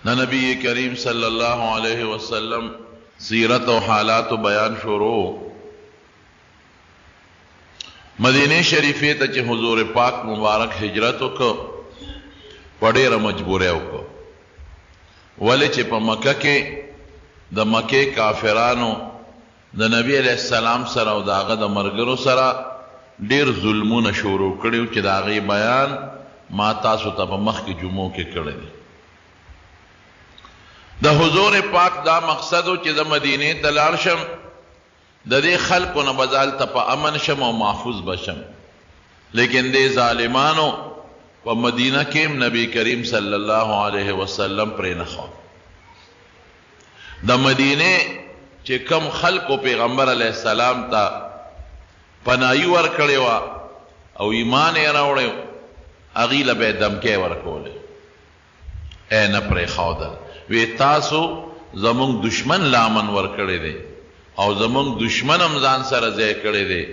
نبی کریم صلی اللہ علیہ وسلم سیرت و حالات و بیان شروع مدینه شریفه ته چې حضور پاک مبارک هجرت وکړ په ډېره مجبورۍ وکړ، ولې چې په مکه کې د مکې کافرانو د نبی علیہ السلام سره او د هغه د ملګرو سره ډېر ظلمونه شروع کړي چې د هغې بیان ما تاسو ته په مخکې جمعو کې کړی دی. د حضور پاک دا مقصد و چې د مدینې ته لاړ شم، د دې خلکو نه به هلته په امن شم او محفوظ بشم، لیکن دې ظالمانو په مدینه کې نبی کریم صلی الله علیه وسلم پرې نه ښود. د مدینې چې کم خلکو پیغمبر علیه السلام ته پناهي ورکړې وه او ایمان یې راوړی و، هغې له به یې دمکۍ ورکولې، نه پرېښودل. وی تاسو زمونږ دشمن لامن ورکړی دی او زمونږ دشمن هم ځان سره ځای کړی دی،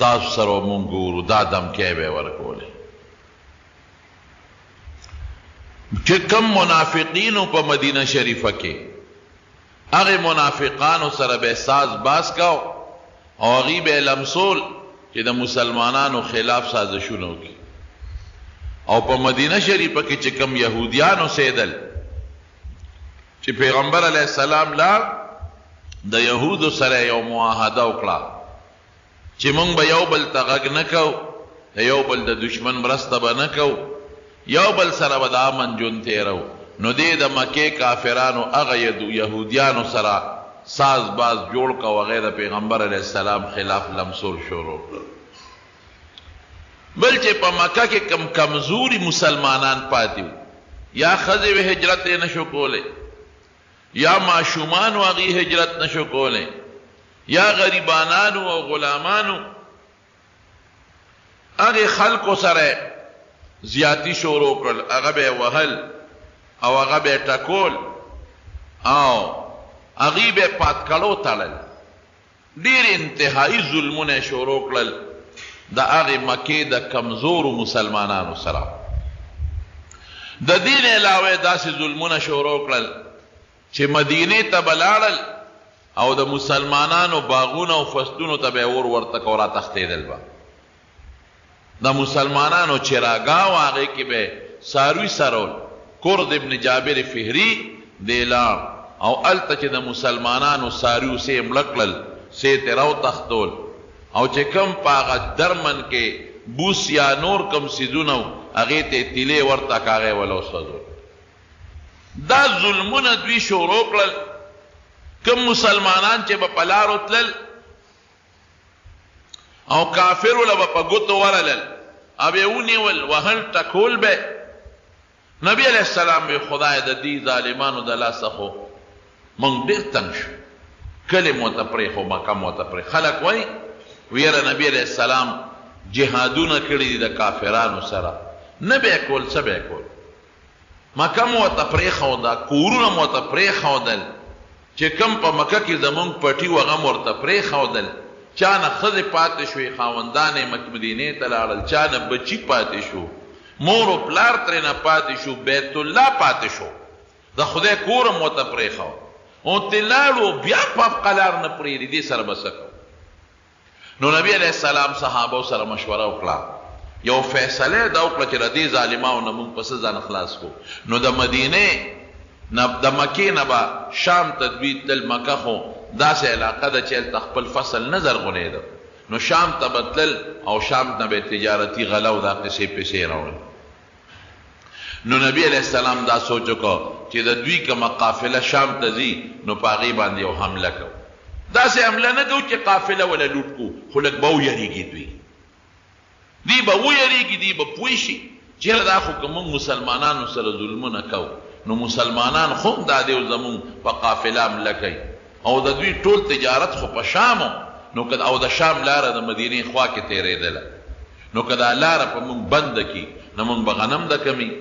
تاسو سره مونږ ګورو، دا دمکۍ به یې ورکولې. چې کم منافقینو په مدینه شریفه کې هغې منافقانو سره به ساز باز کو او هغې به یې لمسول چې د مسلمانانو خلاف سازشونه وکړي. او په مدینه شریفه کې چې کم یهودیان اوسېدل چې پیغمبر علیه السلام لاړ، د یهودو سره یو معاهده وکړه چې موږ به یو بل ته غږ نه کوو، د یو بل د دشمن مرسته به نه کوو، یو بل سره به د امن ژوند تېرو. نو دې د مکې کافرانو هغه یهودیانو سره ساز باز جوړ کړ او هغې د پیغمبر علیه السلام خلاف لمسول شروع کړل. بل چې په مکه کې کم کمزوري مسلمانان پاتې وو، یا ښځې هجرت یې نشو کولی، یا ماشومانو هغې هجرت نشو کولی، یا غریبانانو او غلامانو، هغې خلکو سره زیاتی شروع کړل، هغه به یې وهل او هغه به یې ټکول او هغې به یې پاتکړو تړل. ډېر انتهایي ظلمونه یې شروع کړل د هغې مکې د کمزورو مسلمانانو سره. د دې نه علاوه داسې ظلمونه شروع کړل چې مدینې ته به لاړل او د مسلمانانو باغونو او فصلونو ته به یې اور ورته کو راتښتېدل به. د مسلمانانو چراګاه و هغې کې به څاروي څرول. کرد ابن جابر فهري دی لاړ او هلته چې د مسلمانانو څاروي سې یې مړه کړل، سې یې ترې راوتښتول او چې کوم په هغه درمن کې بوس یا نور کوم څیزونه و هغې ته یې تیلې ورته که هغه یې وله وسوځول. دا ظلمونه دوی شروع کړل. کم مسلمانان چې به په لارو تلل او کافرو له به په ګوتو ورلل او به یې ونیول، وهل ټکول به. نبی علیه السلام به خدای د دې ظالمانو د لاسه خو موږ ډېر تنګ شو، کلي مو ته پرېښو، مکه مو ته پرېښو. خلک وایي ویره نبی علیه السلام جهادونه کړي دي د کافرانو سره، نه به یې کول، څه به یې کول. مکه مو ورته پرېښوده، کورونه مو ورته پرېښودل، چې کوم په مکه کې زمونږ پټي و هغه مو ورته پرېښودل. چا نه ښځې پاتې شوې، خاوندان یې مدینې ته لاړل، چا نه بچي پاتې شو، مور و پلار ترې نه پاتې شو، بیت الله پاتې شو، د خدای کور هم ورته پرېښود او ترې لاړو، بیا په قلار نه پرېږدي. دې سره به څه کوو؟ نو نبی علیه السلام صحابو سره مشوره وکړه، یو فیصله دا وکړه چې د دې ظالمانو نه موږ په څه ځان خلاص کړو. نو د مدینې د مکې نه به شام ته دوی تل، مکه خو داسې علاقه ده چې هلته خپل فصل نه زرغونېده، نو شام ته به تلل او شام نه به تجارتي غله او دا قصې پیسې راوړل. نو نبی علیه السلام دا سوچ وکړ چې د دوی کومه قافله شام ته ځي نو په هغې باندې یو حمله کوو. داسې حمله نه کوو چې قافله وله لوټ کړو، خو لږ به ویرېږي دوی به ویرېږي، دوی به پوه شي چې دا خو که موږ مسلمانانو سره ظلمونه کوو نو مسلمانان خو هم دا دی زمونږ په قافله حمله کوي او د دوی ټول تجارت خو په شام او د شام لاره د مدینې خوا کې تېرېدله، نو که دا لاره په موږ بنده کړي نو موږ به غنم د کمي،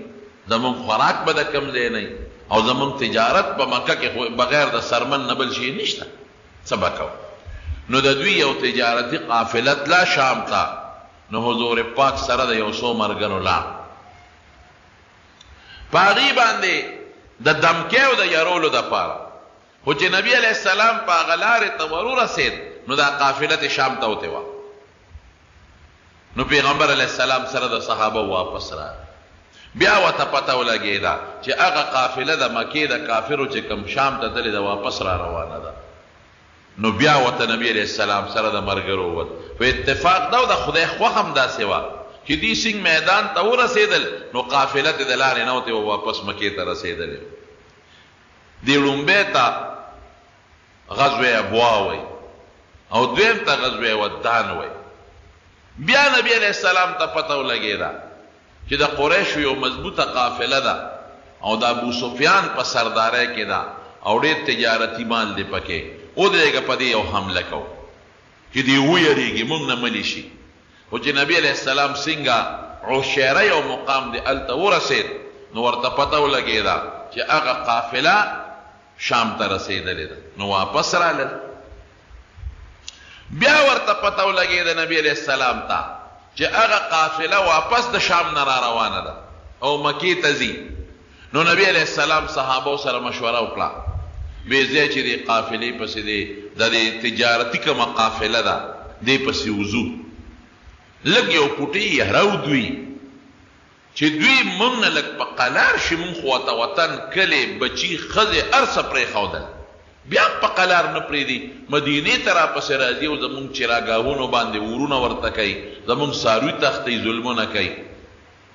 زمونږ خوراک به د کم ځای نه او زمونږ تجارت په مکه کې بغیر د سرمن نه بل شي نشته، څه به کوو؟ نو د دوی یو تجارتي قافله تله شام ته. نو حضور پاک سره د یو څو ملګرو لاړ، په هغې باندې د دمکې او د یارولو دپاره. خو چې نبی علیه السلام په هغه لارې ته ور ورسېد نو دا قافله د شام ته وتې وه. نو پیغمبر علیه السلام سره د صحابه واپس راغی. بیا ورته پته ولګېده چې هغه قافله د مکې د کافرو چې کوم شام ته تللې ده واپس را روانه ده. نو بیا ورته نبی علیه السلام سره د ملګرو ووت. په اتفاق ده او د خدای خوښ هم داسې وه چې دوی سنګ میدان ته ورسېدل نو قافله ته د لارې نه وتې واپس مکې ته رسېدلې. دې لومبۍ ته غزوه ابوا وی او دویم ته غزوه ودان وی. بیا نبی علیہ السلام ته پته ولګېده چې د قریشو یو مضبوطه قافله ده او د ابو سفیان په سردارۍ کې ده او ډېر تجارتي مال دی پکې. ودرېږه په دې یو حمله کوو چې دې ویریږي موږ نه ملي شي. خو چې نبی علیہ السلام څنګه عشیره یو مقام دی هلته ورسېد نو ورته پته ولګېده چې هغه قافله شام ته رسېدلې ده. نو واپس رالل. بیا ورته پته ولګېده نبی علیہ السلام ته چې هغه قافله واپس د شام نه را روانه ده او مکې ته ځي. نو نبی علیہ السلام صحابو سره مشوره وکړه ویې ځای چې دې قافلې پسې دی د دې تجارتي کومه قافله ده دې پسې وځو. لږ یو پوټی هرود وي چې دوی موږ نه لږ په قلار شي. موږ خو ورته وطن کلي بچي ښځې هر څه پرېښودل بیا په قلار نه پرېږدي. مدینې ته راپسې راځي او زموږ چراګاهونو باندې ورونه ورته کوي زموږ څاروي تښتوي ظلمونه کوي.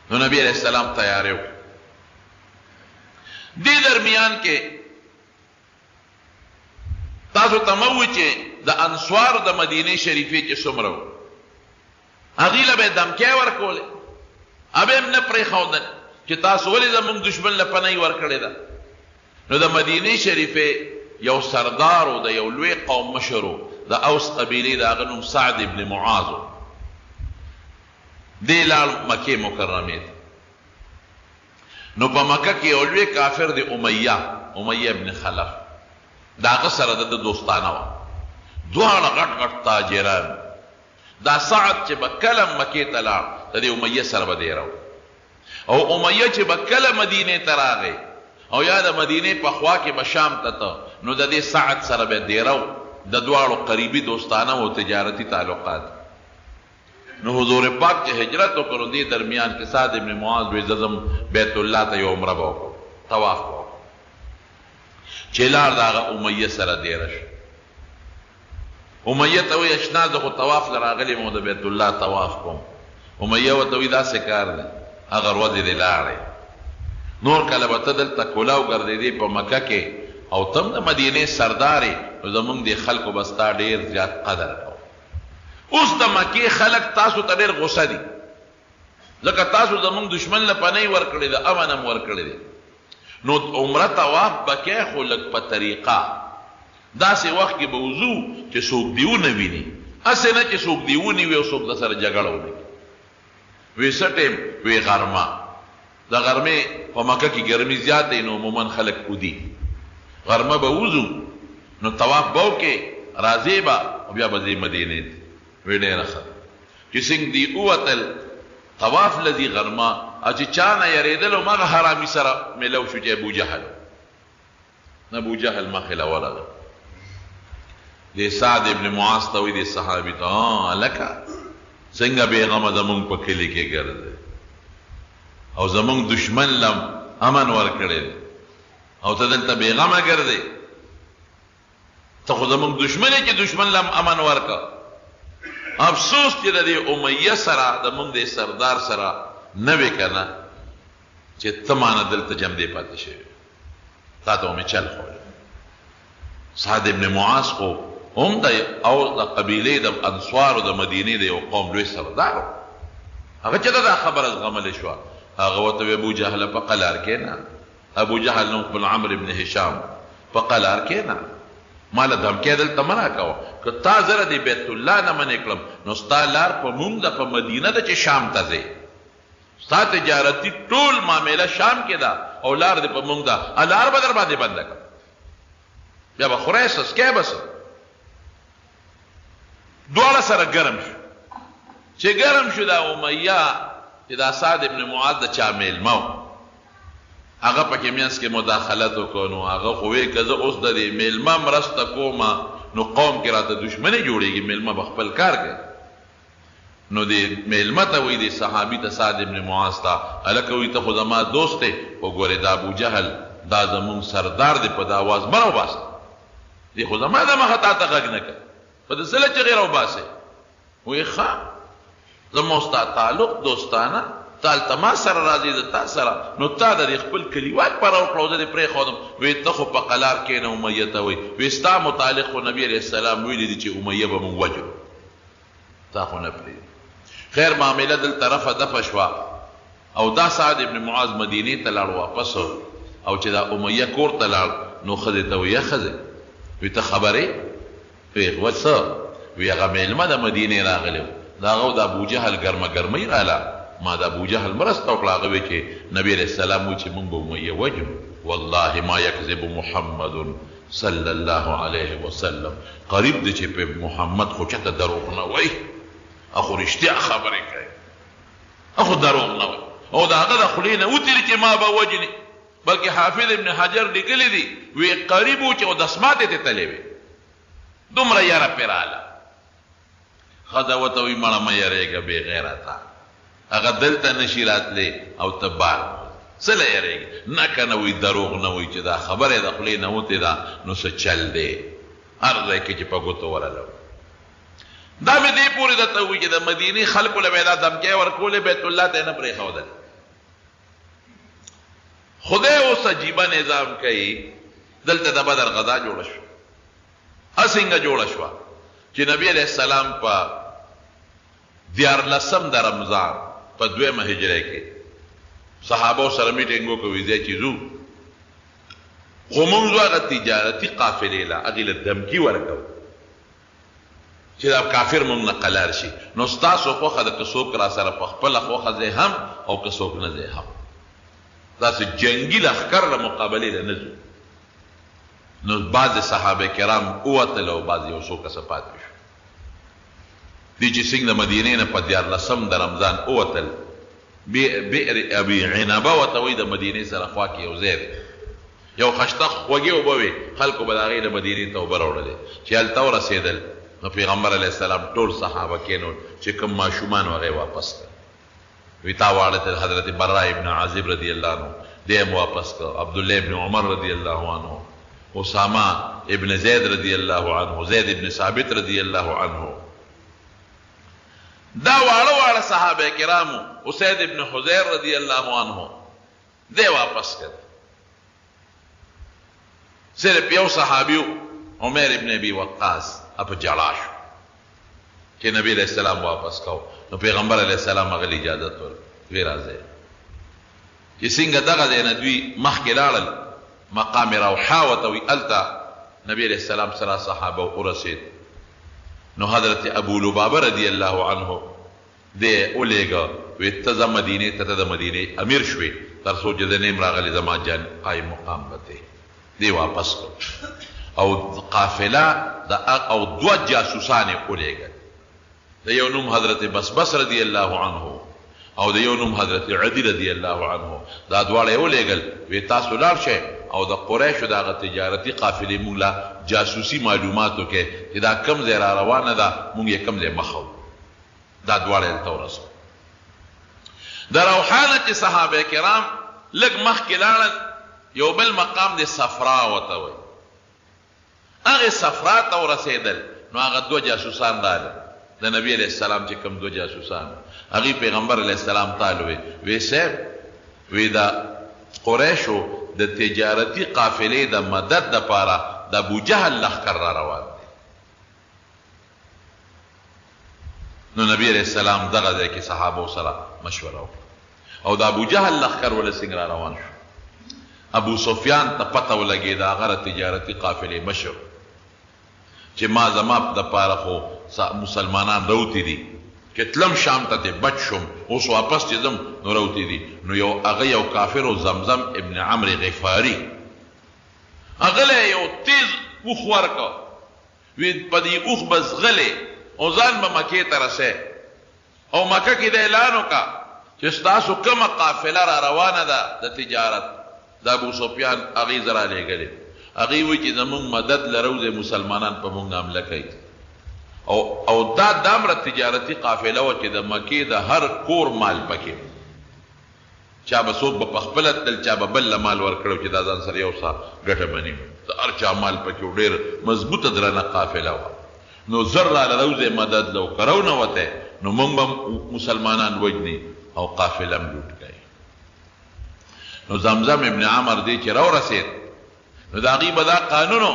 نو نبی علیہ السلام تیاری وکړه. دې درمیان کې تاسو ته مه ووایي چې د انصارو د مدینې شریفې چې څومره وو هغې له به یې دمکۍ ورکولې هغه هم نه پرېښودل چې تاسو ولې زموږ دشمن له پناه ورکړې ده. نو د مدینې شریفې یو سردار و د یو لوی قوم مشر و د اوس قبیلې د هغه نوم سعد ابن معاذ و. دې لاړ مکې مکرمې ته. نو په مکه کې یو لوی کافر دی امیه ابن خلف د هغه سره د دوستانه وه. دواړه غټ غټ تاجران. دا سعد چې به کله مکې ته لاړ د دې امیه سره به دیره او امیه چې به کله مدینې ته راغی او یا د مدینې په خوا کې به شام ته ته نو د دې سعد سره به دیره د دواړو قریبي دوستانه او تجارتي تعلقات. نو حضور پاک چې هجرت وکړو دې درمیان کې سعد ابن معاذ وی زم بیت الله ته یو عمره به وکړو طواف به وکړو. چې لاړ د هغه امیه سره دیره شو. امیه ته وایي اشنا زه خو طواف له راغلی یم او د بیت الله طواف کوم. امیه ورته وایي داسې کار دی هغه ورځې دې لاړې نور کله به ته دلته کولاو ګرځېدې په مکه کې او ته هم د مدینې سردار یې نو زمونږ دې خلکو به ستا ډېر زیات قدر کوو. اوس د مکې خلک تاسو ته ډېر غوسه دي ځکه تاسو زمونږ دشمن له پناه ورکړې ده امن هم ورکړی دی. نو عمره طواف به کوې خو لږ په طریقه داسې وخت کې به وځو چې څوک دې ونه ویني هسې نه چې څوک دې ونیوي او څوک درسره جګړه ونه کړي. وی څه ټیم وی غرمه د غرمې په مکه کې ګرمي زیات دی نو عموما خلک ودي غرمه به وځو نو طواف به وکړې راځې به او بیا به ځې مدینې ته. وی ډېره ښه چې څنګه دې ووتل طواف لذي غرمه او چې چا نه یېرېدل او مغه حرامي سره میلو شو چې ابو جهل مخې له ورغی. دې سعد ابن معاذ ته وایي دې صحابي ته هلکه څنګه بېغمه زمونږ په کلي کې ګرځې او زمونږ دشمن لم امن ورکړی دی او ته دلته بېغمه ګرځې ته خو زمونږ دشمن یې چې دشمن لم امن ورکړه. افسوس چې د دې امیه سره زمونږ دې سردار سره نه وې که نه چې ته مانه دلته جمدې پاتې شوې تا ته مې چل خوړی. سعد ابن معاذ خو هم د او د قبیلې د انصارو د مدینې د یو قوم لوی سردار و. هغه چې دا خبره زغملی شوه هغه ورته وی ابو جهل په قلار کېنه. ابو جهل نوم خپل عمرو ابن هشام په قلار کېنه ماله دمکې دلته مه راکوه که تا زه د بیت الله نه منې کړم نو ستا لار په مونږ ده په مدینه ده چې شام ته ځې ستا تجارتي ټول معامله شام کې ده او لار دې په مونږ ده لار به در باندې بنده کړم بیا به خورئ سسکی به څه. دواړه سره ګرم شو چې ګرم شو دا امیه چې دا سعد ابن معاذ د چا میلمه و هغه پکې مینس کې مداخلت وکړو نو هغه خو وی که زه اوس د دې میلمه مرسته کومه نو قوم کې راته دشمني جوړېږي، میلمه به خپل کار کوي. نو دې میلمه ته وایي دې صحابي ته سعد ابن معاذ ته هلکه وایي ته خو زما دوست دی، وګورې دا ابوجهل دا زمونږ سردار دی، په دا آواز مه راوباسه، دې خو زما د مخه تا ته غږ نه کوي، په ده څه له چغې راوباسې. وایي ښه زما ستا تعلق دوستانه، تا هلته ما سره راځي د تا سره، نو تا د دې خپل کلیوال په راوکړه زه دې پرېښودم. وایي ته خو په قلار کښېنه امیه ته وایي، وایي ستا متعلق خو نبي علیه السلام ویلي دي چې امیه به مونږ وجو، تا خو نه پرېږدو. خیر معامله دلته رفع دفع شوه او دا سعد ابن معاذ مدینې ته لاړ واپس، او چې دا امیه کور ته لاړ نو ښځې ته وایي ښځې وایي ته خبرې؟ وایي وه څه؟ وایي هغه میلمه د مدینې راغلی و، د هغه او د ابوجهل ګرمه ګرمۍ راله، ما د ابوجهل مرسته وکړه. هغه وایي چې نبي علیه السلام وایي چې مونږ به امیه وجو. والله ما یکذب محمد صلی الله علیه وسلم، قریب دی چې په محمد خو چاته دروغ نه وایي، اخو رښتیا خبرې کوي، اخو دروغ نه وایي، او د هغه د خولې نه وتلي چې ما به وجني. بلکې حافظ ابن حجر لیکلی دي وی قریب و چې او دسماتې ته تللی وي، دومره یاره پرې راله. ښځه ورته وایي مړه مه یېرېږه بې غیرته، هغه دلته نشي راتلی او ته بار څه له یېرېږي؟ نه که نه وایي دروغ نه وایي چې دا خبره د خولې نه وتې ده نو څه چل دی هر ځای کې چې په ګوتو ورلو. دا مې دې پورې درته وایي چې د مدینې خلکو له به یې دا دمکۍ ورکولې، بیت الله ته یې نه پرېښودل. خدای اوس عجیبه نظام کوي، دلته د بدر غذا جوړه شوه. څنګه جوړه شوه چې نبي علیه السلام په 14 د رمضان په 2 هجرۍ کې صحابو سره میټینګ وکړو، ځای چې ځو خو مونږ هغه تجارتي قافلې له هغې له دمکي ورکوو چې دا کافر مونږ نه قلار شي. نو ستاسو خوښه ده که څوک را سره په خپله خوښه ځای هم او که څوک نه ځای هم، داسې جنګي لښکر له مقابلې له نه ځو. نو بعضې صحابه کرام ووتل او بعضې یو څو کسه پاتې شو. دی چې څنګه د مدینې نه په 14 د رمضان ووتل، بئر ابي عنبه ورته وایي د مدینې سره خوا کې یو ځای دی، یو خشته خوږې اوبه وې، خلکو به د هغې د مدینې ته اوبه راوړلې. چې هلته ورسېدل نو پیغمبر علیه السلام ټول صحابه کېنول چې کوم ماشومان و هغې واپس کړه. وی تا واړه حضرت براء ابن عازب رضی الله عنه دی هم واپس کړه، عبدالله ابن عمر رضی الله عنه، اسامه ابن زید رضی الله عنه، زید ابن ثابت رضی الله عنه، دا واړه واړه صحابه کرامو، اسید ابن حضیر رضی الله عنه دی واپس کړه. صرف یو صحابیو عمر ابن ابي وقاص په جړا شو چې نبی علیہ السلام واپس کو. نو پیغمبر علیہ السلام هغه اجازت ورکړه وی راځئ. چې څنګه دغه ځای نه دوی مخکې لاړل مقام روحا ورته وایي، هلته نبی علیہ السلام سره صحابه ورسېد. نو حضرت ابو لبابه رضی الله عنه دی ولېږه، وی ته ځه مدینې ته، ته د مدینې امیر شوې تر څو چې د نیم راغلی زما جان قایم مقام به دی واپس کړو. او قافله او 2 جاسوسان یې ولېږل، د یو نوم حضرت بسبس رضی الله عنه او د یو نوم حضرت عدي رضی الله عنه، دا دواړه یې ولېږل. وی تاسو لاړ شئ او د قریشو د هغه تجارتي قافلې مونږ له جاسوسي معلومات وکړئ چې دا کوم ځای را روانه ده، مونږ یې کوم ځای مخه. دا دواړه یې دلته ورسول. د روحا نه چې صحابه کرام لږ مخکې لاړل، یو بل مقام د صفرا ورته وایي، هغې صفرا ته ورسېدل. نو هغه 2 جاسوسان راغلل، د نبی علیہ السلام چې کوم 2 جاسوسان، هغې پیغمبر علیہ السلام تعالی وی صاحب وی دا قریشو د تجارتي قافلې د مدد دپاره د ابوجهل لښکر را روان دی. نو نبی علیہ السلام دغه ځای کې صحابو سره مشوره وکړه او د ابوجهل لښکر ولې څنګه را روان شو. ابو سفیان ته پته ولګېده، هغه تجارتي قافلې مشر چې ما زما دپاره خو مسلمانان روتې دي، چې تلم شام ته بچ شم، اوس واپس چې ځم نو روتې دي. نو هغه یو کافر و زمزم ابن عمرو غفاري، هغه له یو تیز اوښ ورکړه، وی په دې اوښ به ځغلې او ځان به مکې ته رسې، او مکه کې د اعلان وکړه چې ستاسو کومه قافله را روانه ده د تجارت، دا ابو سفیان هغې زره لېږلې هغې وایي چې زمونږ مدد لرو د مسلمانان په مونږ حمله کوي او دا دامره تجارتي قافله وه چې د مکې د هر کور مال پکې چا به څوک به پخپله تلل چا به بل له مال ورکړی چې دا ځان سره یو څه ګټه به نیم د هر چا مال پکې و ډېر مضبوطه درنه قافله وه نو زر راله روزې مدد لو که رونوتی نو موږ به مسلمانان وجني او قافله هم لوټ کوي نو زمزم ابن عمر دی چې راورسېد نو د هغې به دا قانون و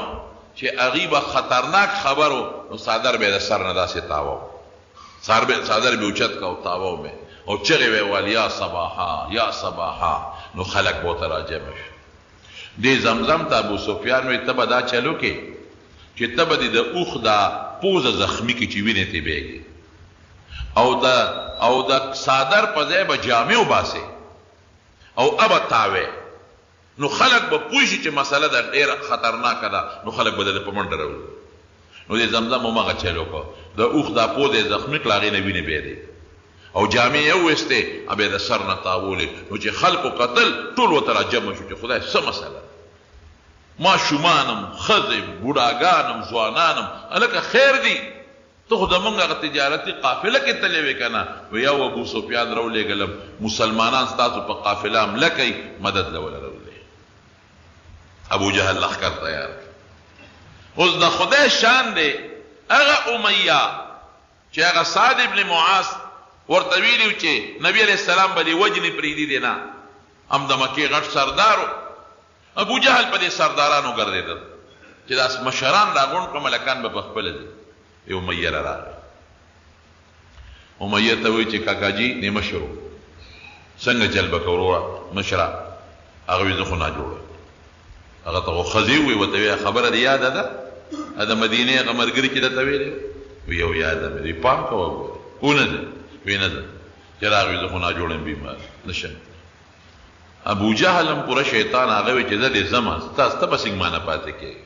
چې هغې به خطرناک خبر و نو څادر به یې د سر نه داسې تاوه څادر به اوچت که او تاوه به او چغې به یې ویل یا صباحا یا صباحا نو خلک به ورته راجمع شي دې زمزم ته ابو سفیان وایي ته به دا چلو کې چې ته به دې د اوښ دا پوزه زخمي کې چې وینې ترې بهېږي او د څادر په ځای به جامې وباسې او ابه تاوې نو خلک به پوه شي چې مسله ده ډېره خطرناکه ده نو خلک به دلته په منډه راوځي نو دې زمزم همغه چل وکړه د اوښ دا پوزه یې زخمي کړه هغې نه وینې بهېدې او جامې یې وویستې ابه یې د سر نه تاولې نو چې خلکو کتل ټول ورته راجمع شو چې خدای څه مسله ماشومانم ښځې بوډاګانم ځوانانم هلکه خیر دی ته خو زمونږ هغه تجارتي قافله کې تللی وې که نه وی یو ابو سفیان راولېږلم مسلمانان ستاسو په قافله حمله کوي مدد له وله راولې ابو جهل لښکر تیار اوس د خدای شان دی هغه امیه چې هغه سعد ابن معاذ ورته ویلي چې نبي علیه السلام به دې وجنې پرېږدي دی نه هم د مکې غټ سردار ابو جهل په دې سردارانو ګرځېدل چې دا مشران راغونډ کړه ملکان به پخپله دي یو امیه را راغی امیه ته وایي چې کاکاجي دې مشر و څنګه چل به که وروره مشره هغه وایي زه خو ناجوړه هغه ته خو ښځې ووایي ورته وایي خبره دې یاده ده د مدینې هغه ملګري چې درته ویلې وایي یو یاده مې وایي پام کوه ونه ده وایي نه ده چې راغی زه خو ناجوړه یم بیمار نشم ابو جهل هم پوره شیطان هغه وایي چې زه دې ځمه ته به څنګه مانه پاتې کېږي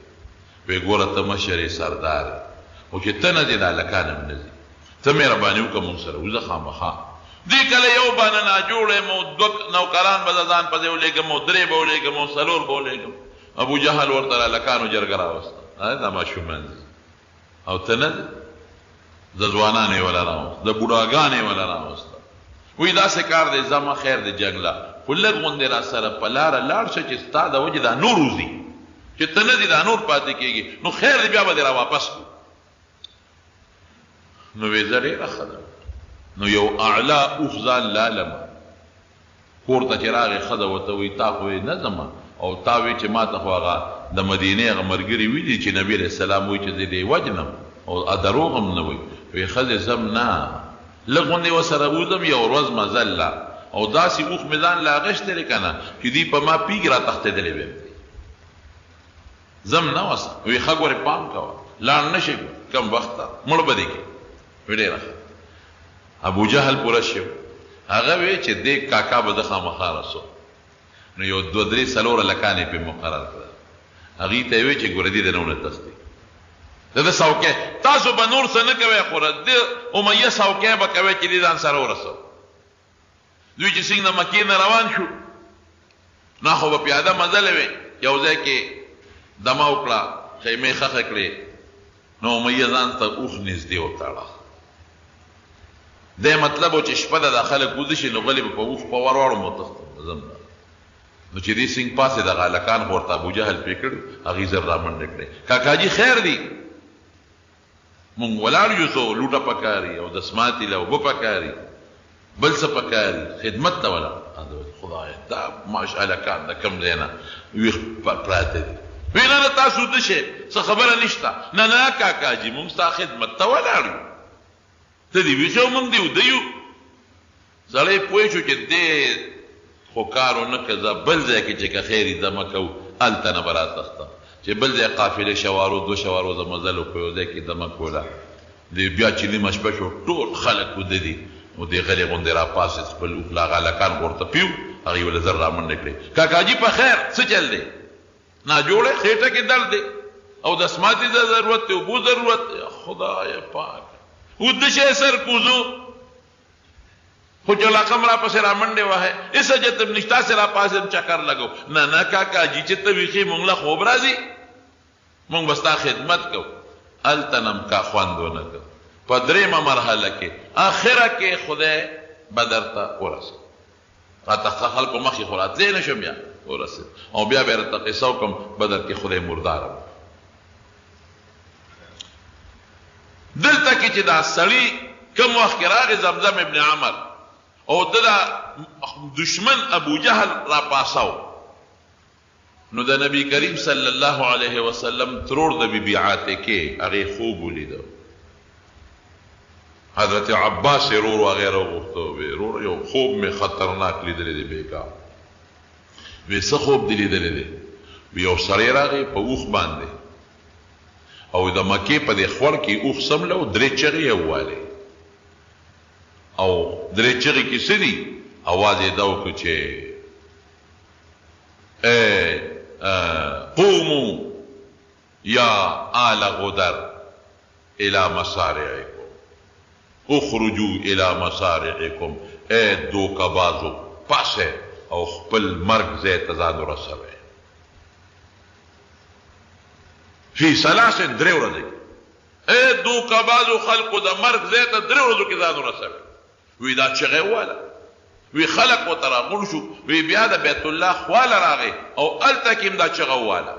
وایي ګوره ته مشر یې سردار او چې ته نه ځې د هلکان هم نه ځي ته مهرباني وکړه مونږ سره وځه خامخا دې کله یو بانه ناجوړه یم او دوه نوکران به ځان پسې ولېږم او درې به ولېږم او څلور به ولېږم ابو جهل ورته د هلکانو جرګه راوسته دا ماشومان دي او ته نه ځې د ځوانان یې وله راوسته د بوډاګان یې وله راوسته وایي داسې کار دی ځمه خیر د جنګ له خو لږ غوندې را سره په لاره لاړ شه چې ستا د وجې دا نور وځي چې ته نه ځې دا نور پاتې کېږي نو خیر دی بیا به دې را واپس کړو نو وی زه ډېره ښه ده نو یو اعلی اوښ ځان لالم کور ته چې راغې ښځه ورته وایي تا خو نه ځمه او تا وایي چې ما ته خو هغه د مدینې هغه ملګري ویلي چې نبي علیه السلام وایي چې زه دې وجنم او دروغ هم نه وایي وایي ښځې ځم نه لږ غوندې ورسره وځم یو ورځ مزل له او داسې اوښ مې ځان له اغېشتی دی که نه چې دوی په ما پیږي را تښتېدلی ویم ځم نه وسه وایي ښه ګورې پام کوه لاړ نه شي کم وخت ته مړ به دې کې ډېره ابو جهل پوره شو هغه وی چې دې کاکا به د خامخا رسو نو یو دوه درې څلور هلکان یې پرې مقرر کړل هغې ته یې وی چې ګوره دې د نه ونه تښتي د ده څوکی تاسو به نور څه نه کوئ خو د امیه څوکی به کوئ چې دې ځان سره ورسو دوی چې څنګه د مکې نه روان شو نه خو به پیاده مزلې وې یو ځای کې دمه وکړه خیمې ښخه کړې نو امیه ځان ته اوښ نږدې وتاړه دی مطلب و چې شپه ده دا خلک وځي شي نو غلې به په اوښ په ورواړو متښتم ځم نو چې دې سنګ پاسې دغه هلکان خو ورته ابوجهل پرې کړي هغې زر رامنډې کړې کاکاجي خیر دی مونږ ولاړ یو څو لوټه پکاري او دسماتي له اوبه پکاري بل څه پکاري خدمت ته ولاړ خدایه دا ماش هلکان د کوم ځای نه ویښ پراته دي وی نه تاسو څه شی څه خبره نشته نه نه کاکاجي مونږ ستا خدمت ته ولاړ یو ته دې ویښ او مونږ دې وده یو سړی پوه شو چې دې خو کار ونه که زه بل ځای کې چې که خیر یې دمه کوو هلته نه به راتښته چې بل ځای قافلې شوارو دوه شوارو زه مزل وکړو یو ځای کې دمه کوله بیا چې نیمه شپه شو ټول خلک وده دي نو دې غلې غوندې راپاسېد خپل اوښ له هغه هلکان ورته پیو هغې ولې زر رامنډې کړې کاکاجي په خیر څه چل دی ناجوړی خېټه کې درد دی او دسماتي ته ضرورت دی اوبو ضرورت دی خدای پاک اوده شی سر کوزو خو چې لقم را پسې را منډې وهې هېڅ حاجت نشته تاسې را پاسېم چکر لګو نه نه کاکا جي چې ته ویښې مونږ له خوب راځي مونږ به ستا خدمت کوو هلته نم کا خوند ونه کړ په درېیمه مرحله کې آخره کې خدای بدر ته ورسېد راته خلکو مخې خو راتلی نه شم بیا ورسېد او بیا به یې راته قصه وکړم بدر کې خدای مرداره دلته کې چې دا سړي کوم وخت کې راغی زمزم ابن عمر او د دشمن ابو جهل را پاساو نو د نبی کریم صلی الله علیه وسلم ترور د بیبي عاتکې هغې خوب ولیده حضرت عباس رور وغیره غوښته رور یو خوب مې خطرناک لیدلی دی بیکا وی څه خوب دی لیدلی دی وی یو سړی راغی په اوښ باندې او د مکې په دې خور کې اوښ څمله او درې چغې یې ووالې او درې چغې کې څه دي اواز یې دا وکړو چې قوموا یا آل غدر الى مسارعکم اخرجوا الى مسارعکم اے دوکبازو پاسه او خپل مرګ ځای ته ځان ورسوئ فی ثلاث درې ورځې اے دوکبازو خلقو د مرګ ځای ته درې ورځو کې ځان ورسوئ وی دا چغې واله وی خلق ورته راغونډ شو وی بیا د بیت الله خواله راغی او هلته کې هم دا چغه وواله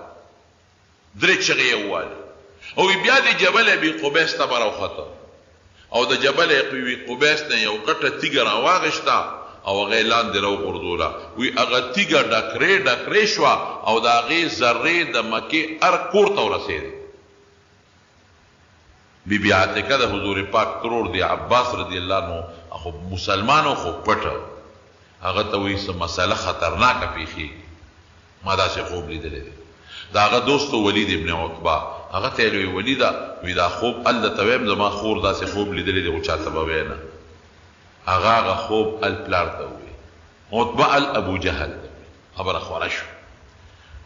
درې چغې یې ووالې او بیا د جبل ابي قبیس ته به راوخته او د جبل ابي قبیس نه یو کټه تیږه راواغېسته او هغه یې لاندې راوغورځوله وی هغه تیږه ډکرې شوه او د هغې ذرې د مکې هر کور ته ورسېدې بیبي عاتکه د حضور پاک ترور دی عباس رضی الله عنه خو مسلمانو خو پټه هغه ته وایي څه مسله خطرناکه پیښېږي ما داسې خوب لیدلی دی د هغه دوست ولید ابن عتبه هغه ته یې وی ولیده وی دا خوب ال درته ویم زما خور داسې خوب لیدلی دی خو چاته به وایې نه هغه خوب ال پلار ته ووایي عتبه ال ابو جهل خبره خوره شو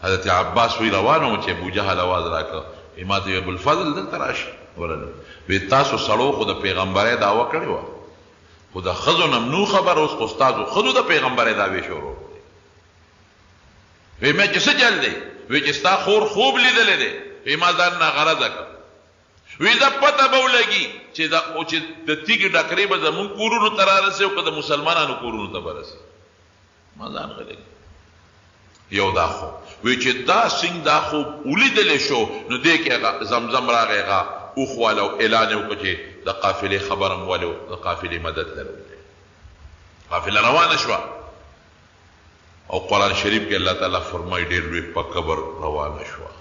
حضرت عباس وی روان وم چې ابو جهل اواز راکړه ما ته وی ابوالفضل دلته راشي ورنه وی تاسو سړو خو د پیغمبرۍ دعوه کړې وه خو د ښځو نه نو خبر اوس خو ستاسو ښځو د پیغمبرۍ دعوې شروع وی مې چې څه چل دی وی چې ستا خور خوب لیدلی دی وی ما ځان نه غرضه کړه وی دا پته به ولګي چې د تیږې ډکرې به زمونږ کورونو ته رارسي او که د مسلمانانو کورونو ته به رسي ما ځان غلی یو دا خوب وی چې دا سنګ دا خوب ولیدلی شو نو دې کې هغه زمزم راغی هغه اوښ واله او اعلان یې وکړه چې د قافلې خبره م ولې د قافلې مدد لرو قافله روانه شوه او قرآن شریف کې الله تعالی فرمایي ډېر لوی په کبر روانه شوه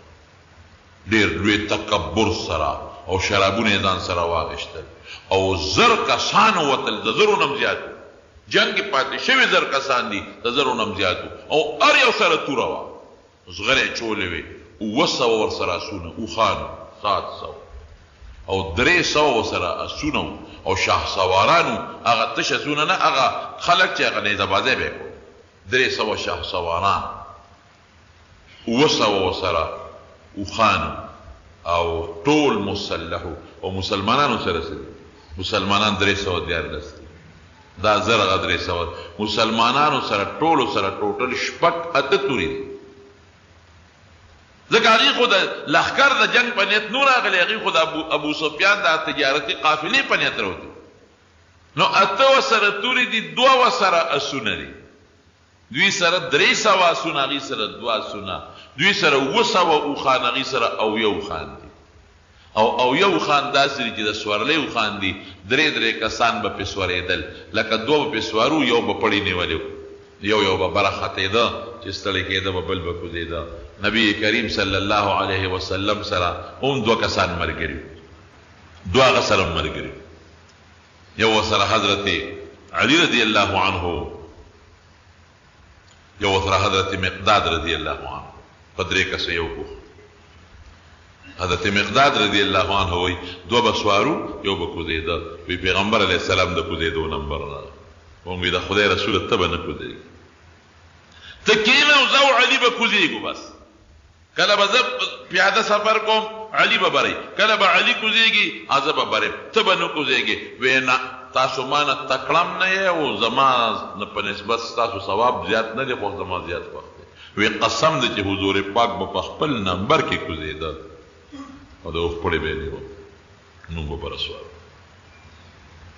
ډېر لوی تکبر سره او شرابونه یې ځان سره واخیستل او زر کسان وتل د زرو نه هم زیات جنګ کې پاتې شوي زر کسان دي د زرو نه هم زیات او هر یو سره توره وه زغرې چولې وې 200 ورسره اسونه اوښان 700 او 300 ورسره اسونه او شاه سوارانو هغه تش اسونه نه هغه خلک چې هغه نیزه بازۍ به یې 300 شاه سواران 200 ورسره اوښان او ټول مسلحو او مسلمانانو سره سره مسلمانان 314 دا زرغه 300 مسلمانانو سره ټولو سره ټوټل شپږ اته توري دي ځکه هغې خو د لښکر د جنګ په نیت نو راغلی هغې خو د ابو سفیان د تجارتي قافلې په نیت راوتي نو اته ورسره توري دي 2 ورسره اسونه دي دوی سره 300 اسونه هغې سره 2 اسونه دوی سره 200 اوښان هغې سره اویه اوښان دي او یو خان داسې دي چې د سورلۍ اوښان دي 3 کسان به پې سورېدل لکه 2 به پې سوارو یو به پړی نیولی یو به بره ختېده چې ستړی کېده به بل به کوزېده نبی کریم صلی الله علیه وسلم سره هم 2 کسان ملګري وو 2 هغه سره ملګري یو سره حضرت علی رضی الله عنه یو سره حضرت مقداد رضی الله عنه په 3 کسه یو کو حضرت مقداد رضی الله عنه وی 2 به سوارو یو به کوزېده وی پیغمبر علیه السلام د کوزېدو نمبر راغی وی د خدای رسول ته به نه کوزېږي ته کېنه او زه او علي به کوزېږو بس کله به زه پیاده سفر کوم علي به برئ کله به علي کوزېږي زه به برئ ته به نه کوزېږې وی نه تاسو ما نه تکړم نه یې او زما په نسبت ستاسو ثواب زیات نه دی خو زما زیات وخت دی وی قسم دی چې حضور پاک به په خپل نمبر کې کوزېده او د خپلې به یې نیو نوم به په رسول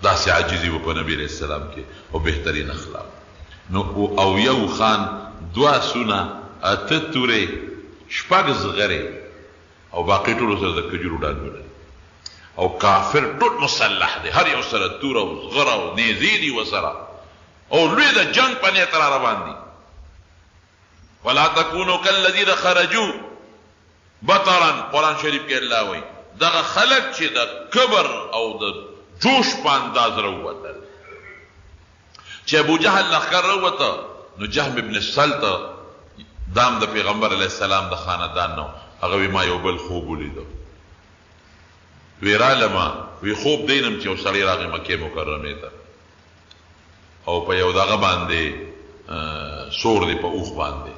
داسې عاجزي به په نبي علیه السلام کې او بهترین اخلاق نو او یو خان دوه سونه اته تورې شپږ زغرې او باقي ټولو سره د کجورو ډانګونه او کافر ټول مسلح دی هر یو سره توره او زغره او نیزې دي ورسره او لوی د جنگ په نیت را روان دي ولا تکونو کالذین خرجوا بطرا قرآن شریف کې الله وایي دغه خلک چې د کبر او د جوش په انداز راووتل چې ابو جهل لښکر راووته نو جهم ابن سلطه دام د پیغمبر علیه السلام د خاندان نو هغه وی ما یو بل خوب ولیدو وی رالما وی خوب دینم چې یو سړی راغی مکې مکرمې ته او په یو دغه باندې سور دی په اوښ باندې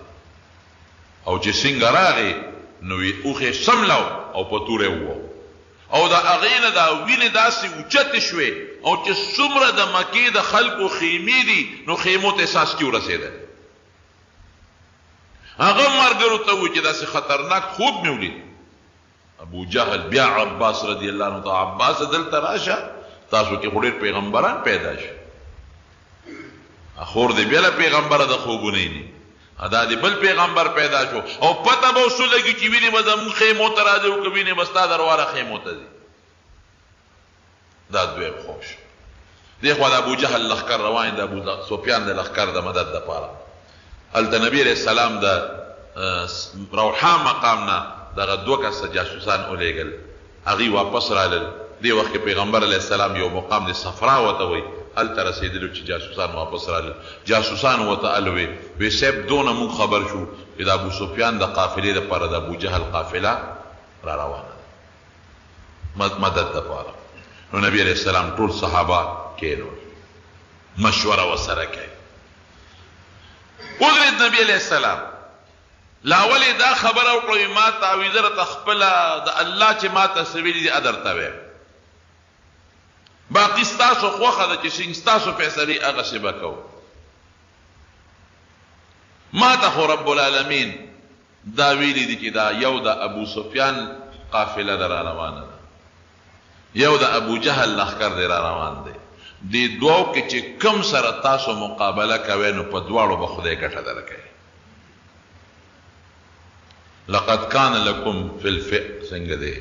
او چې څنګه راغی نو وی اوښې سملو او په تورې ووو او د هغې نه دا وینې داسې اوچتې شوې او چې څومره د مکې د خلکو خیمې دي نو خیمو ته احساس کې ورسېده هغه ملګرو ته وایي چې داسې خطرناک خوب مې ولید ابو جهل بیا عباس رضی الله عنه ته عباس دلته راشه تاسو کې خو ډېر پیغمبران پیدا شي خور دې بیا له پیغمبره د خوبونه دي دا دې بل پیغمبر پیدا شو او پته به اوس لګي چې وینې به زموږ خیمو ته راځي او که وینې به ستا درواره خیمو ته ځي دا دویم خوب شو دې خوا د ابو جهل لښکر روان د ابو سفیان د لښکر د مدد دپاره هلته نبي علیه السلام د روحا مقام نه دغه دوه کسه جاسوسان ولېږل هغوی واپس رالل دې وخت کې پیغمبر علیه السلام یو مقام د صفرا ورته وایي هلته رسېدلو چې جاسوسان واپس رالل جاسوسان ورته الوې وی صاحب دونه موږ خبر شو چې د ابو سفیان د قافلې دپاره د ابو جهل قافله را روانه ده مدد دپاره نو نبي علیه السلام ټول صحابه کېنول مشوره ورسره کوي ودرېد نبي علیه السلام لاولې دا خبره وکړه ما تعویذه راته خپله د الله چې ما ته څه ویلي دي درته وایم باقي ستاسو خوښه ده چې څنګه ستاسو فیصلې هغسې به کوو ما ته خو رب العالمین دا ویلي دي چې دا یو د ابو سفیان قافله ده را روانه ده یو د ابو جهل لښکر دی را روان دی دې دوو کې چې کم سره تاسو مقابله کوئ نو په دواړو به خدای ګټه درکوي لقد كان لكم في الفئ څنګه دی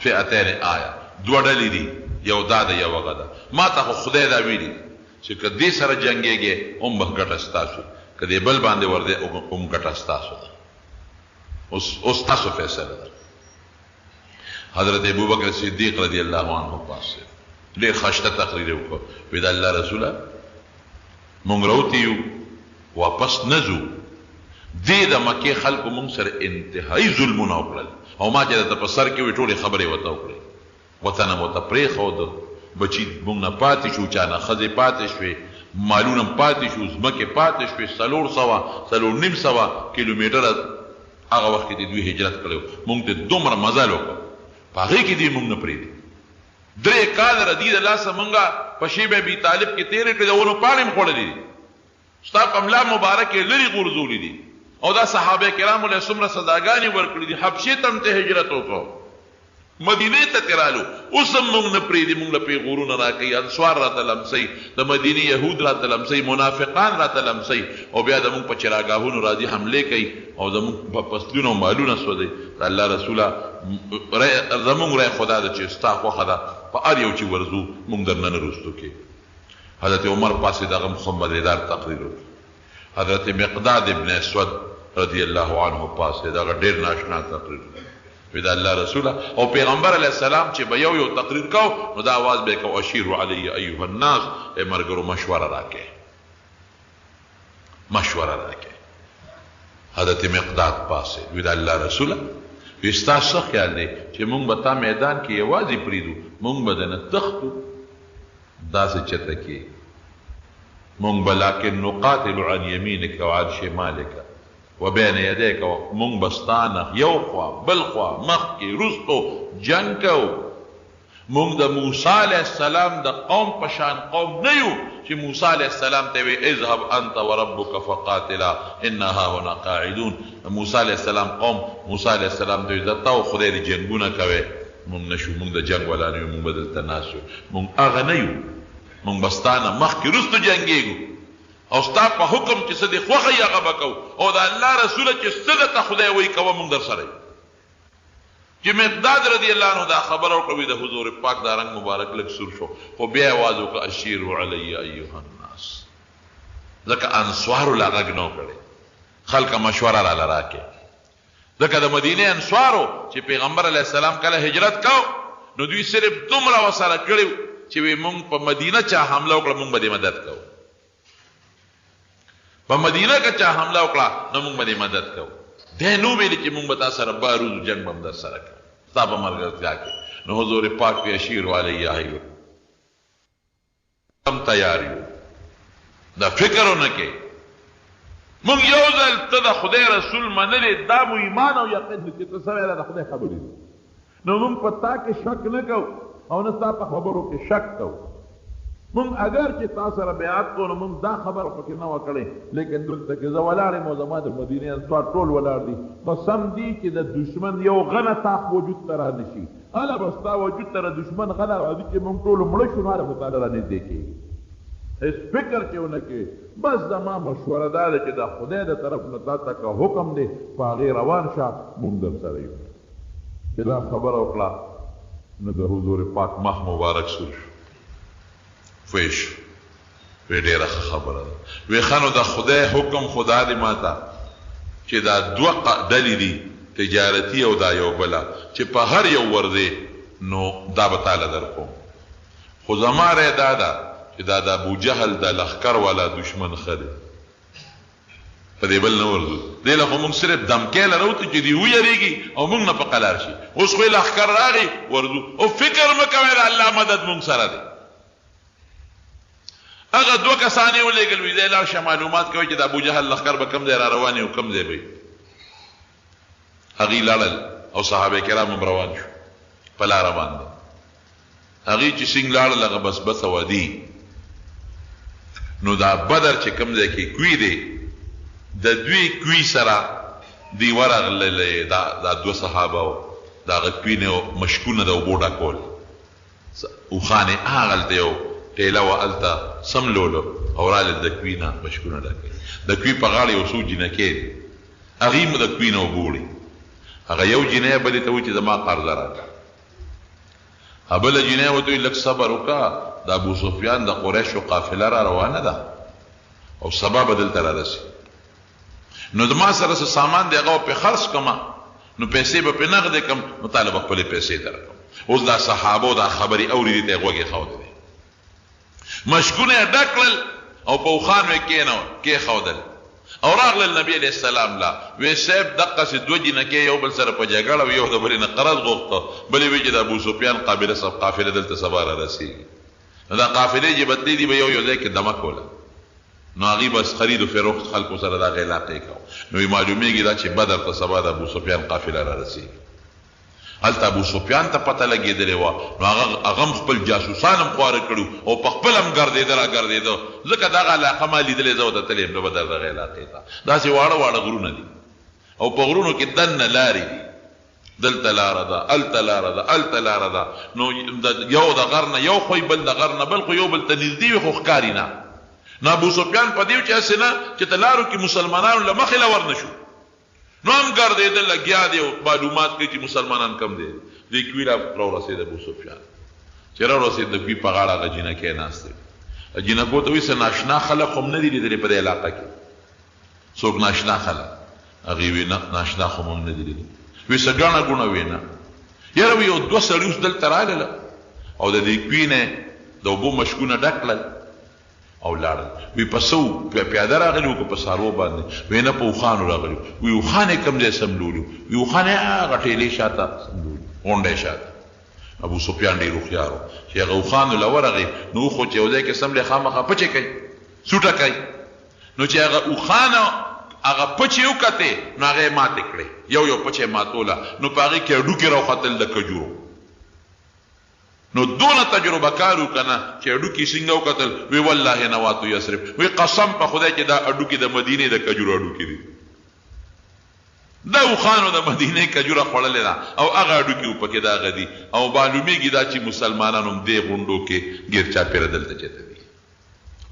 فئتین آیه دوه ډلې دي یو دا ده یو هغه ده ما ته خو خدای دا ویلي چې که دې سره جنګېږې هم به ګټه ستاسو که دې بل باندې ورځې هم ګټه ستاسو ده اوس تاسو فیصله ده حضرت ابوبکر صدیق رضی الله عنه پاس ډېر خشته تقریر یې وکړ وی د الله رسوله مونږ راوتي یو واپس نه ځو دې د مکې خلکو مونږ سره انتهایي ظلمونه وکړل او ما چې درته په سر کې وې ټولې خبرې ورته وکړې وطن مو ته پرېښود بچي مونږ نه پاتې شو چا نه ښځې پاتې شوې مالونه هم پاتې شو ځمکې پاتې شوې 400 کیلومیټره هغه وخت کې دوی هجرت کړی مونږ ته دومره مزل وکړ په هغې کې دې مونږ نه پرېږدي 3 کاله ردي د لاسه مونږه په شیب ابي طالب کې تېرې کړې د ونو پاڼې هم خوړلې دي ستا په ملا مبارک یې لرې غورځولي دي او دا صحابه کرامو له څومره صداګانې ورکړي دي حبشې ته هم ته هجرت وکړو مدینې ته ترالو اوس هم مونږ نه پرېږدي مونږ له پیغورونه راکوي انصار راته لمسوي د مدینې یهود راته لمسوي منافقان راته لمسوي او بیا د مونږ په چراګاهونو راځي حملې کوي او زمونږ په فصلونه او مالونه سوځي د الله رسوله زمونږ رای خدا ده چې ستا خوښه ده په هر یو چې ورځو مونږ درنه نه رستو کې حضرت عمر پاسې دغه مددار تقریر وکړي حضرت مقداد ابن اسود رضی الله عنه پاسې دغه ډېر ناشنا تقریر وی د الله رسوله او پیغمبر علیه السلام چې به یو تقریر کو نو دا आवाज به کو اشیر علی ایها الناس مرګرو مشوره راکې حضرت مقداد پاسې وی د الله رسوله وی ستاسو خیال دی چې مونږ به تا میدان کې یوازې پریدو مونږ به دنه تختو داسې چته کې مونږ به لکن نقاتل عن یمینک وعن شمالک وبین یدیک مونږ بستانه یو خوا بل خوا مخکې رستو جنگ کو مونږ د موسی علیه السلام د قوم په شان قوم نه یو چې موسی علیه السلام ته وی اذهب انت وربک فقاتلا انا هاهنا قاعدون. موسی علیه السلام قوم موسی علیه السلام ته وی تاسو خدای دې جنگونه کوي، مونږ نشو، مونږ د جنگ ولا نه یو، مونږ بدلته ناس یو، مونږ هغه نه یو، مونږ بستانه مخکې وروسته جنګېږو او ستا په حکم چې څه دې خوښه یې هغه به کوو، او د الله رسوله چې څه درته خدای وایي کوه مونږ در سره یو. چې مقداد رضی الله عنه دا خبره وکړه د حضور پاک دا رنګ مبارک لږ سور شو، خو بیا یې آواز وکړه اشیروا علی ایها الناس، ځکه انصارو لا غږ نه کړی، خلکه مشوره راله راکې. ځکه د مدینې انصارو چې پیغمبر علیه السلام کله هجرت کو نو دوی صرف دومره ورسره کړي چې وی مونږ په مدینه چا حمله وکړه مونږ به دې مدد کوو، په مدینه که چا حمله وکړه نو مونږ به دې مدد کوو. دی نو ویلي چې مونږ به تا سره باروزو جنګ به هم در سره کوو ستا په ملګرتیا کې. نو حضور پاک پې اشیروا علی ایها هم تیار یو، دا فکر ونه کې مونږ یو ځل ته د خدای رسول منلې دا مو ایمان او یقین چې ته څه ویله د خدای خبرې دي، نو مونږ په تا کې شک نه کوو او نه ستا په خبرو کې شک کوو. مونږ اگر چې تا سره بیعت کوو نو مونږ دا خبره پکې نه وه کړې، لیکن دلته کې زه ولاړ یم او زما د مدینې انصار ټول ولاړ دي، قسم دی چې د دشمن یو غنه تاق وجود ته رانشي، هله به ستا وجود ته د دشمن غنه راځي چې مونږ ټول مړه شو، نو هله به تاله رانږدې کېږي. هېڅ فکر کې ونه کې، بس زما مشوره دا ده چې د خدای د طرف نه تا ته که حکم دی په هغې روان شه، مونږ در سره یو. چې دا خبره وکړه نو د حضور پاک مخ مبارک سور شو، فیش وی ډېره ښه خبره ده. وی ښه نو د خدای حکم خدا دې ما ته چې دا دوه ډلې دي تجارتي او دا یو بله چې په هر یو ورځې نو دا به تاله در کوم، خو زما رای دا ده چې دا د ابوجهل د لښکر والا دشمن ښه دی، په دې بل نه ورځو، دې له خو مونږ صرف دمکۍ لرو ته چې دې ویریږي او مونږ نه په قلار شي. اوس خو یې لښکر راغی ورځو، او فکر مه کوئ د الله مدد مونږ سره دی. هغه دوه کسان یې ولېږل وي دی لاړ شه معلومات کوئ چې د ابوجهل لښکر به کوم ځای را روان او کوم ځای به هغوی لاړل او صحابه کرام هم روان شو په لاره باندې. هغوی چې څنګ لاړل هغه بس بسه وادي، نو دا بدر چې کوم ځای کې کوي دی د دوی کوي سره دوی ورغللې دا دوه صحابه و د هغه کوي نه مشکونه د اوبو ډکول، اوښان یې هغلته یو ټیله وه هلته سملولو او رالل د کوي نه مشکونه ډکوي، د کوي په غاړه یو څو جینکې دي، هغوی مو د کوي نه اوبه وړي. هغه یو جینۍ بلې ته وایي چې زما قرضه راکړه، بله جینۍ ورته وایي لږ صبر وکړه، د ابو سفیان د قریشو قافله را روانه ده او سبا به دلته رارسي، نو زما سره څه سامان دی هغه پې خرڅ کړمه، نو پیسې به پې نغدې کړم، نو تاله به خپلې پیسې درکړم. اوس دا صحابو دا خبرې اوري دي ته یې غوږ یې ښودلی، مشکونه یې ډک کړل او په اوښانو یې کېښودل او راغلل نبي علیه السلام لا وی صاحب دقسې دوه جینکې یو بل سره په جګړه و، یو د بلې نه قرض غوښته، بلې وایي چې د ابو سفیان قافله دلته سبا را رسېږي، نو دا قافلې چې بدلې دي به یو ځای کې دمه کوله، نو هغوی بس خرید و فروخت خلکو سره دغه علاقې کو، نو یې معلومېږي دا چې بدر ته سبا د ابو سفیان قافله را رسېږي. هلته ابو سفیان ته پته لګېدلې وه، نو هغه هم خپل جاسوسان هم خواره کړي او په خپل هم ګرځېده را ګرځېده، ځکه دغه علاقه ما لیدلې زه ورته تللی یم، نو به در دغه علاقې ته داسې واړه واړه غرونه دي او په غرونو کې دننه لارې دي، دلته لاره ده هلته لاره ده هلته لاره ده، نو یو د غر نه یو خوی بل د غر نه بل خو یو بل ته نږدې وي خو ښکاري نه. نو ابو سفیان په دې و چې هسې نه چې ته لارو کې مسلمانانو له مخې له ور نه شو، نو هم ګرځېدل لګیا دی او معلومات کوي چې مسلمانان کم دی. دې کوي راورسېد ابو سفیان، چې راورسېد د کوي په غاړه هغه جینکې ناست دی، جینکو ته وایي څه ناشنا خلک خو هم نه دي لیدلي په دې علاقه کې، څوک ناشنا خلک؟ هغې وایي نه ناشنا خو هم نه دي لیدلي. وایي څه ګڼه ګوڼه وایي نه، یاره وایي یو دوه سړي اوس دلته راغلله او د دې کوي نه د اوبو مشکونه ډک کړل او لاړل. وی په څو پیاده راغلي وو که په څاروو باندې؟ وی نه په اوښانو راغلي. وی اوښان یې کوم ځای سملولي؟ وی اوښان یې هغه ټېلې شاته سملولي، غونډۍ شاته. ابو سفیان ډېر هوښیار و چې هغه اوښانو له ورغی نو اوښو چې یو ځای کې سملې خامخا پچې کوي سوټه کوي، نو چې هغه اوښانو هغه پچې وکتې نو هغه یې ماتې کړې، یو یو پچې ماتوله، نو په هغې کې هډوکې راوختل د کجورو، نو دونه تجربه کارو کنه چې اډوکی څنګه وکتل وی والله نواتو یسرب وی قسم په خدای چې دا اډوکی د مدینه د کجورو اډوکی دي دا وخانو د مدینه کجوره خړلې ده او هغه اډوکی په کې دا غدي او معلومیږي دا چې مسلمانانو دې غونډو کې ګرچا پیر دلته چته دي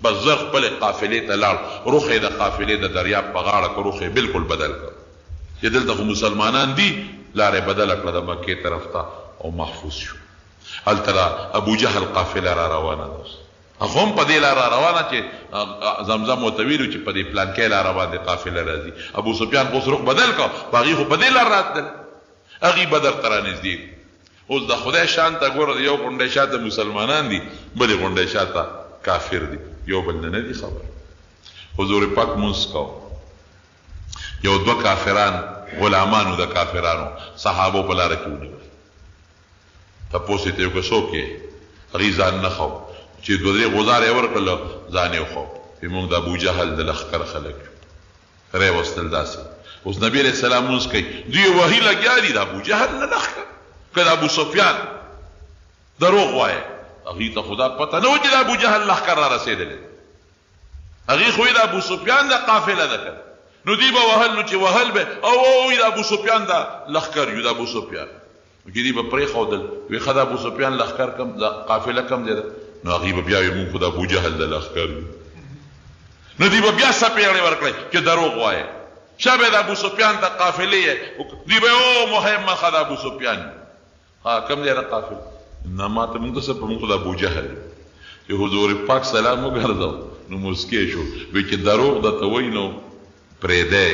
بس زر خپل قافلې ته لاړ روخه د قافلې د دریاب په غاړه کې روخه بالکل بدل کړ چې دلته مسلمانان دي لارې بدل کړه د مکې طرف ته او محفوظ شو الترا ابو جهل قافله را روانه ده هم په دې لار روانه چې زمزم وتویلو چې په دې پلان کې لار روانه قافله راځي ابو سفیان خو سرخ بدل کا باغی خو په دې لار راتل اغي بدر تر نږدې اوس د خدای شان ته ګور یو غونډه شاته مسلمانان دي بل غونډه شاته کافر دي یو بل نه دي خبر حضور پاک مسکو یو دو کافران غلامانو د کافرانو صحابه په لار کې ونیول تاسو ته یو څوک کې غیزان نه خو چې دوه درې غزار یې ورکړل ځان یې خو په موږ د ابو جهل د لخر خلک رې وستل داسې اوس نبی علیہ السلام موږ کوي دوی وਹੀ لګیا دي د ابو جهل نه لخر کله ابو سفیان دروغ وایي هغه ته خدا پته نه و چې د ابو جهل لخر را رسیدل هغه خو د ابو سفیان د قافله ده نو دی به وهل نو چې وهل به او د ابو سفیان د لخر یو د ابو سفیان کدی به پرې خودل وی خدای ابو سفیان لخر کم د قافله کم دی نو هغه بیا یې مونږ خدای ابو جهل د لخر نو دی بیا سپېړې ورکړي چې دروغ وایي شابه د ابو سفیان د قافله دی به او محمد خدای ابو سفیان ها کم دی د قافله نه ماته موږ څه په موږ د ابو جهل چې حضور پاک سلام وګرځاو نو مسکی شو وی چې دروغ د توي نو پرې ده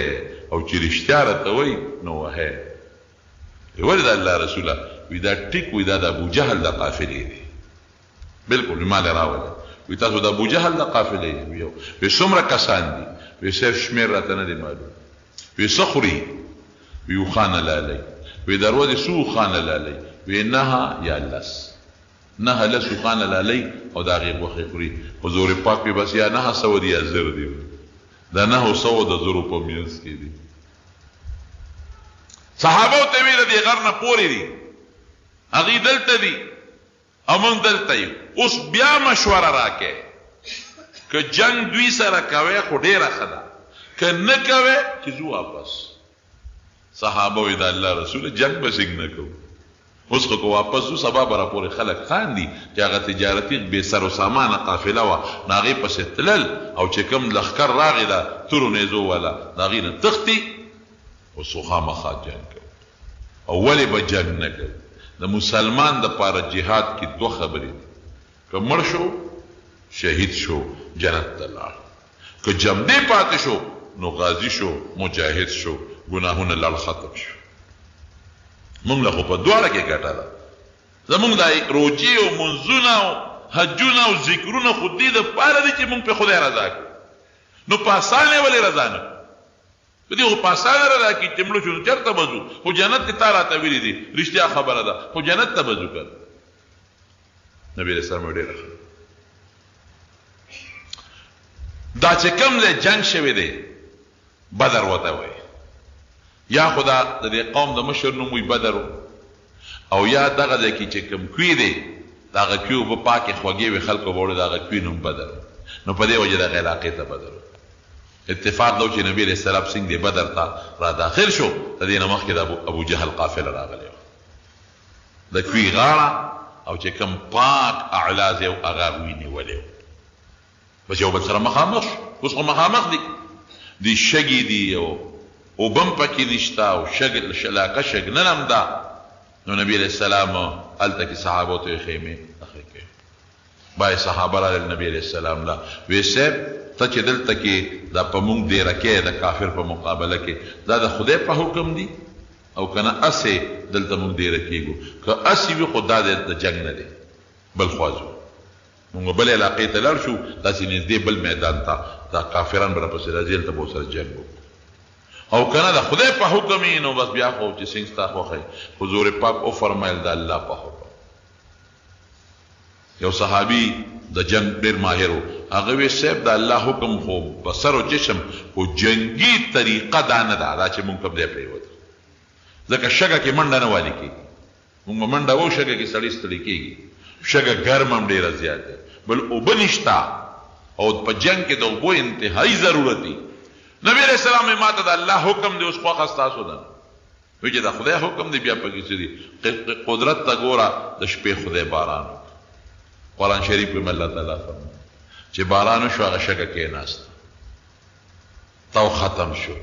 او چې رښتیا راته وای نو وه ولې د الله رسوله وی دا ټیک وی دا د ابو جهل د قافلې دی بالکل مال راوړل وی تاسو د ابو جهل د قافلې یو وی څومره کسان دي وی صرف شمیر راته نه دی معلوم وی صخري وی خان لالي وی دروازه سو خان لالي وی نه یا لس نه لس خان لالي او دا غیر وخی خوري حضور پاک په بس یا نه سو دی زر دی دا نه سو د زرو په مینس کې دي صحابه ته ویل دي غر نه پوري دي هغه دلته دي امون دلته یو اوس بیا مشوره راکې که جنگ دوی سره کوي خو ډیره خدا که نه کوي چې زو واپس صحابه وی د الله رسول جنگ به څنګه کوو اوس کو واپس زو سبا برا پورې خلک خان دي چې هغه تجارتي به سر او سامان قافله وا ناغي پس تلل او چې کوم لخر راغی دا تورو نه زو ولا ناغي نه تختی او سوخه مخا جنگ او ولی به جنگ نه کوي د مسلمان د پاره جهاد کې دوه خبرې دي که مړ شو شهید شو جنت ته لاړ که جمدی پاتې شو نو غازی شو مجاهد شو ګناهونه لړ ختم شو مونږ له په دواړه کې ګټه ده زمونږ د روجي او منځونه او حجونه او ذکرونه خو دې د پاره دي چې مونږ په خدای رضا کړو نو په اسانه ولې رضا نه په دې په اسانه رضا کې چې مړو شو چرته بزو خو جنت ته تعالی ته ویلي دي رښتیا خبره ده خو جنت ته بزو کړ نبی رسول الله ډېر دا چې کوم له جنگ شوی دی بدر وته وای یا خدا د دې قوم د مشر نوم وي بدر او یا دغه د کی چې کوم کوي دی دغه کیو په پاکه خوږی وي خلکو وړو دغه کوي نوم بدر نو په دې وجه د علاقې ته بدر اتفاق لو چې نبی رسول الله څنګه دی بدر ته را داخل شو د دې نمخ کې د ابو جهل قافله راغلی د کوي غاړه او چې کوم پاک اعلاز او اغاوی نیولې بس یو بل سره مخامخ اوس مخامخ دي شګي دي او بم پکې نشتا او شګل شلاکه شګ ننم دا نو نبی علیہ السلام الته کې صحابه ته خیمه اخی کې بای صحابه را نبی علیہ السلام لا ویسه ته چې دلته کې دا په مونږ دی رکه د کافر په مقابله کې دا د خدای په حکم دی او کنه اسه دلته مونږ دی رکیږو که اسی وی خدا د جنگ نه دی بل خوازو مونږ بل علاقې ته لړ شو داسې نږدې بل میدان ته دا کافران بر په سره ځل ته بو سره جنگ او کنه دا خدای په حکم نو بس بیا خو چې څنګه تا خوخه حضور پاک او فرمایل دا الله په حکم یو صحابي د جنگ ډیر ماهر هغه وی سیب دا الله حکم خو بصر او چشم او جنگي طریقه دا نه دا چې مونږ په دې پریوت ځکه شګه کې منډه نه والی کی مونږ منډه وو شګه کې سړی ستړي کیږي شګه ګرم هم ډېره زیاته بل اوبه نشته او په جنگ کې د اوبو انتهایی ضرورت دی. نبی علیہ السلام ما ته د الله حکم دی اوس خوښه ستاسو ده وی چې د خدای حکم دی بیا پکې څه دي قدرت ته ګوره د شپې خدای باران قرآن شریف کې الله تعالی فرمایي چې باران وشو هغه شګه کېناسته تاو ختم شو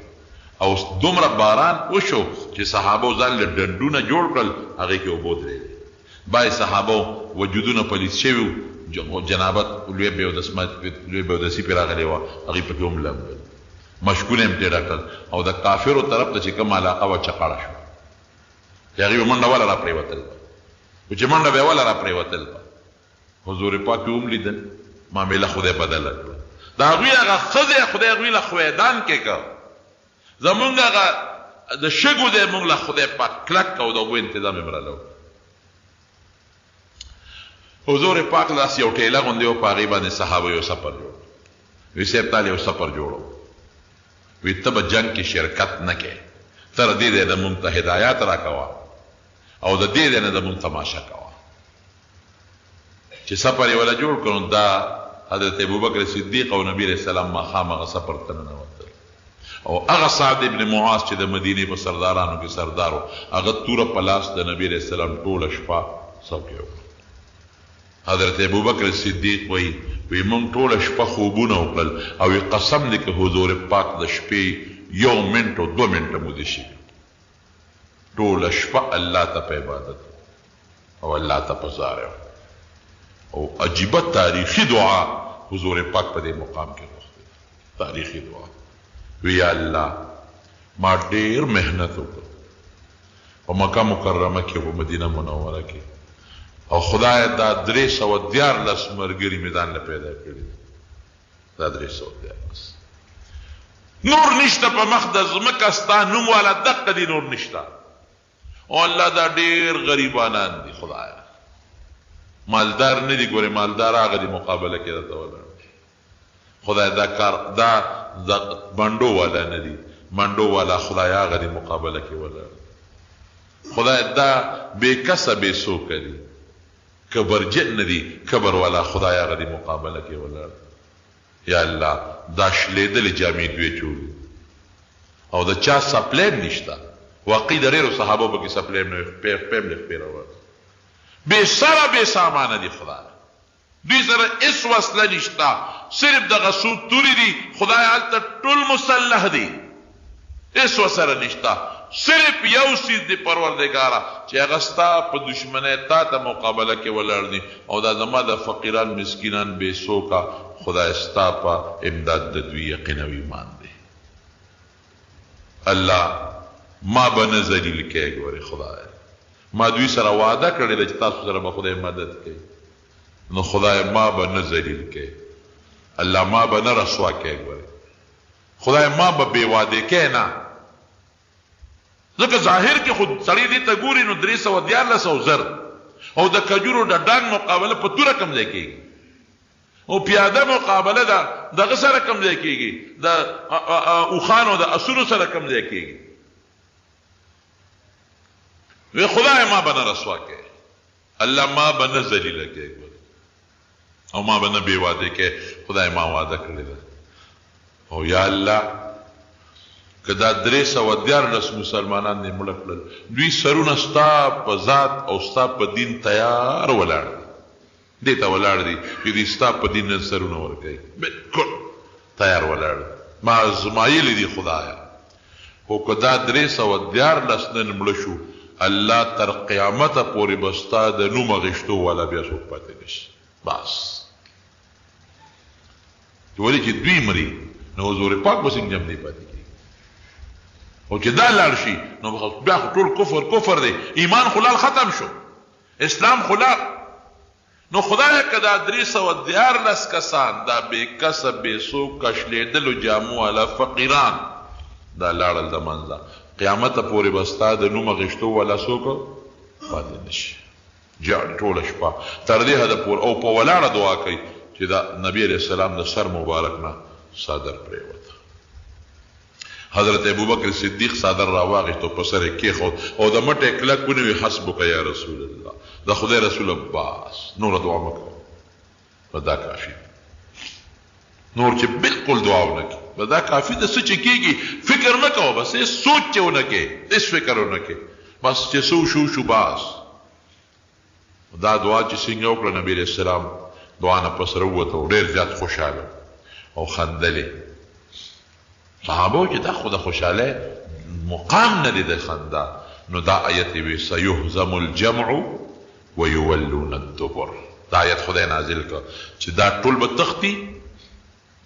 او دومره باران وشو چې صحابو ځان له ډنډونه جوړ کړل هغې کې اوبه درېدې باید صحابو وجودونه پلیس شوي جنابت لوی بیودسي پرې راغلې وه هغې پکې هم لمبل مشکونه هم تېره کړل او د کافرو طرف ته چې کوم علاقه وه چقړه شوه چې هغې به منډه وله را پرېوتل به چې منډه به یې وله را پرېوتل به حضور پاک یې هم لیدل معامله خدای بدله کړه د هغوی هغه ښځې خدای هغوی له خویدان کې کړ زمونږ هغه د شګو دی مونږ له خدای پاک کلک او د اوبو انتظام یې مرله حضور پاک داسې یو ټیله غوندې و په هغې باندې صحابه یو سفر جوړ وی صاحب تعالی یو سفر جوړو وی ته به جنگ کې شرکت نه کې تر دې دی د مونږ ته هدایات را کوه او د دې دی نه د مونږ تماشه کوه چې سفر یې وله جوړ کړو دا حضرت ابوبکر صدیق او نبی علیہ السلام ماښام هغه سفر ته ننوتل او هغه سعد ابن معاذ چې د مدینې په سردارانو کې سردار و هغه توره په لاس د نبی علیہ السلام ټوله شپه څوکۍ وکړه حضرت ابوبکر صدیق وی مونږ ټوله شپه خوبونه وکړل او قسم دی که حضور پاک د شپې 1 منټ او 2 منټه مو دې شي ټوله شپه الله ته په عبادت او الله ته په زار او عجیبه تاریخي دعا حضور پاک په دې مقام کې وکړه تاریخي دعا وی یا الله ما ډېر محنت وکړ په مکه مکرمه کې په مدینه منوره کې او خدای دا 314 ملګري مې ځان له پیدا کړي دا 314 نور نشته په مخ د ځمکه ستا نوم والا دقه دي نور نشته او الله دا ډېر غریبانان دي خدایه مالدار نه دي ګورې مالدار هغه دي مقابله کې درته ولاړ خدای دا کار دا منډو والا نه دي منډو والا خدای هغه دي مقابله کې ولاړ خدای دا بې کسه بې سوکه دي کبرجن نه دي کبر والا خدای هغه دي مقابله کې ولاړ یا الله دا شلېدلې جامې دوی چولي او د چا سپلیم نشته واقعي د ډېرو صحابو پکې سپلیم نه پیم نه خپېروه بے سره بے سامانه دي خدای دوی سره هېڅ وسله نشته صرف دغه څو تورې دي خدای هلته ټول مسلح دي هېڅ ورسره نشته صرف یو څیز دی پروردګاره چې هغه ستا په دشمنۍ تا ته مقابله کې ولاړ دي او دا زما د فقیران مسکینان بې سوکه خدای ستا په امداد د دوی یقین او ایمان دی الله ما به نه ذلیل کې ګورې خدای ما دوی سره وعده کړې ده چې تاسو سره به خدای مدد کوي نو خدای ما به نه ذلیل کې الله ما به نه رسوا کې ګورې خدای ما به بې وعدې کې نه ځکه ظاهر کې خود سړی دې ته ګوري نو 314 زر او د کجورو د ډنګ مقابله په توره کم ځای کېږي او پیاده مقابله دغه سره کم ځای کېږي د اوښانو د اسونو سره کم ځای کېږي وی خدای ما به نه رسوا کې الله ما به نه ذلیله کې او ما به نه بې وعدې کې خدای ما وعده کړې ده او یا الله که دا 314 مسلمانان دې مړه کړل دوی سرونه ستا په ذات او ستا په دین تیار ولاړ دي دې ته ولاړ دي چې دوی ستا په دین نه سرونه ورکوي بالکل تیار ولاړ ما ازمایلي دي خدایه خو که دا 314 نن مړه شو الله تر قیامته پورې به ستا د نوم اخیستو والا بیا څوک پاتې نشي بس ولې چې دوی مري نو حضور پاک به څنګه هم دی پاتې کېږي او چې دا لاړ شي نو بیا خو ټول کفر دی ایمان خو لال ختم شو اسلام خو لال نو خدای که دا 314 کسان دا بې کسه بې سوکه شلېدلو جامو والا فقیران دا لاړل د منځه قیامت پورې به ستا د نوم اخیستو والا څوک پاتې نشي جاړي ټوله شپه تر دې حده پورې او په ولاړه دعا کوي چې دا نبی علیہ السلام د سر مبارک نه صدر پرېوته حضرت ابوبکر صدیق صادر راواغشت او په سر یې کېښود او د مټې کلک ونیوي حسبک یا رسول الله، د خدای رسول بس نور دعا مه کوه، نو دا کافي، نور چې بالکل دعا ونه کړي نو دا کافي ده. څه چې کېږي فکر نه کوه، بس هېڅ سوچ چې ونه کړې، هېڅ فکر ونه کړې، بس چې څه شو بس. دا دعا چې څنګه وکړه نبي علیه السلام دعا نه پس راووته او ډېر زیات خوشحاله او خندلې. صحابه چې دا خو د خوشحالۍ مقام نه دی د خندا، نو دا آیت وی سیهزم الجمع ویولون الدبر. دا آیت خدای نازل کړ چې دا ټول به تختی،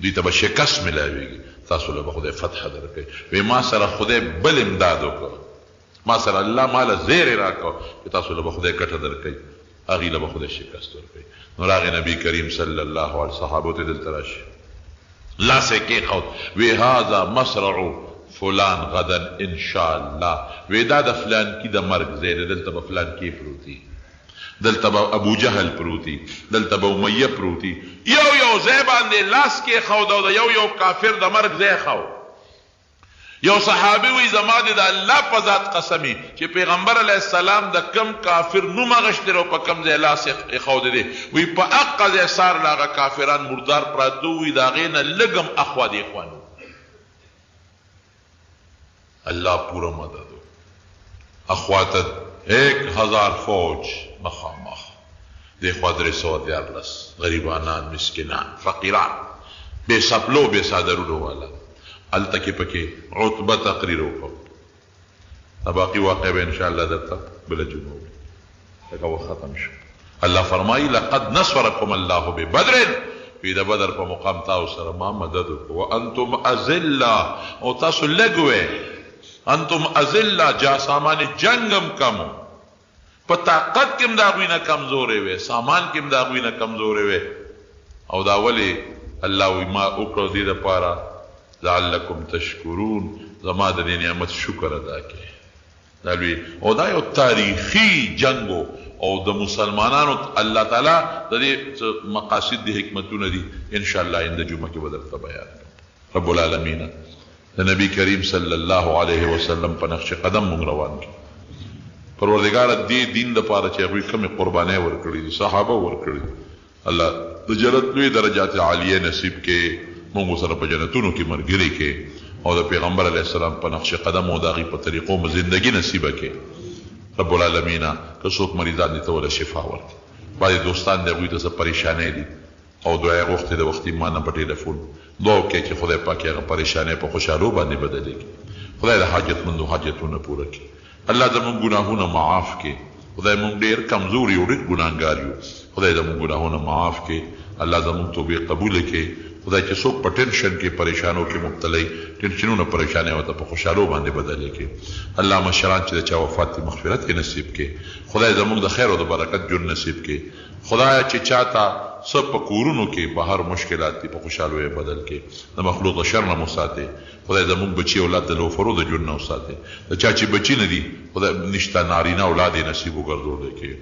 دوی ته به شکست ملاویږي، تاسو له به خدای فتح درکړي. وی ما سره خدای بل امداد وکړ، ما سره الله ماله زیر راکړ چې تاسو له به خدای ګټه درکړي، هغې له به خدای شکست ورکړي. نو راغی نبی کریم صلی الله علیه صحابو ته دلته راشي، لاس یې کېښود، وی هذا مسرع فلان غدا ان شاء الله. وی دا د فلان کی د مرګ ځای دی، دلته به فلان کی پروتي، دلته به ابو جهل پروتي، دلته به امیه پروتي. یو ځای باندې لاس کېښود او د یو کافر د مرګ ځای ښود. یو صحابي وی زما د الله په ذات قسمی چې پیغمبر علیه السلام د کم کافر نوم اغشتر او په کم ځای لاس یې دی، وی په اقا ځای سار لاغه کافران مردار پراته وی د هغې نه لږ هم اخوا دیخوا نه. الله پورا مدد اخوا ته 1000 فوج مخامخ، دیخوا 314 غریبانان، مسکینان، فقیران، بے سپلو بے صادرونو والا. الته کې پکې عتبه تقریر وکړو، باقي واقع به ان شاء الله درته بل جمعه لکه وخت ختم شو. الله فرمایي لقد نصركم الله ببدر، په د بدر په مقام تاسو سره ما مدد وکړو، وانتم اذله، او تاسو لګوي، انتم اذله، جا سامان جنگم کمو، په طاقت کې هم د هغوی نه کمزورې وې، سامان کې هم د هغوی نه کمزورې وې. او دا ولې الله وی ما وکړو دې دپاره لعلکم تشکرون، زما د دې نعمت شکر ادا کړئ. دا لوی او دا یو تاریخي جنګ او د مسلمانانو الله تعالی د دې مقاصد دي، حکمتونه دي، ان شاء الله اند جمعه کې به درته بیان کړم. رب العالمین د نبی کریم صلی الله علیه وسلم په نقش قدم مونږ روان کړي. پروردګار دې دین دپاره چې هغوی کومې قربانۍ ورکړي دي، صحابه ورکړي، الله د جنت لوی درجات عالیه نصیب کې، مونږ سره په جنتونو کې ملګري کې، او د پیغمبر علیه السلام په نقش قدم او د هغې په طریقو مو زندګي نصیبه کې. رب العالمین که څوک مریضان دي ته وله شفا ورکړي، بعضې دوستان د هغوی ته څه پریشانۍ دي او دعا یې غوښتې د وختي ما نه په ټلیفون دعا وکړئ چې خدای پاک هغه پریشانۍ په خوشحالو باندې بدلې کړي. خدای د حاجتمندو حاجتونه پوره کړي. الله زموږ ګناهونه معاف کړي. خدای مونږ ډېر کمزور یو، ډېر ګناهګار یو، خدای زموږ ګناهونه معاف کړي. الله زموږ توبې قبوله کړي. خدای چې څوک په ټینشن کې پریشانو کې مبتلا، ټینشنونه پریشانۍ ورته په خوشحالو باندې بدلې کړي. الله مشران چې د چا وفات دي مغفرت کې نصیب کړي. خدای زموږ د خیر او د برکت ژوند نصیب کړي. خدای چې چاته څه په کورونو کې بهر مشکلات دي په خوشحالو یې بدل کړي. د مخلوق د شر نه مو ساتي. خدای زموږ بچي اولاد د لوفرو د ژوند نه وساتي. د چا چې بچي نه دي خدای نشته نارینه اولاد یې نصیب وګرځولی کړي.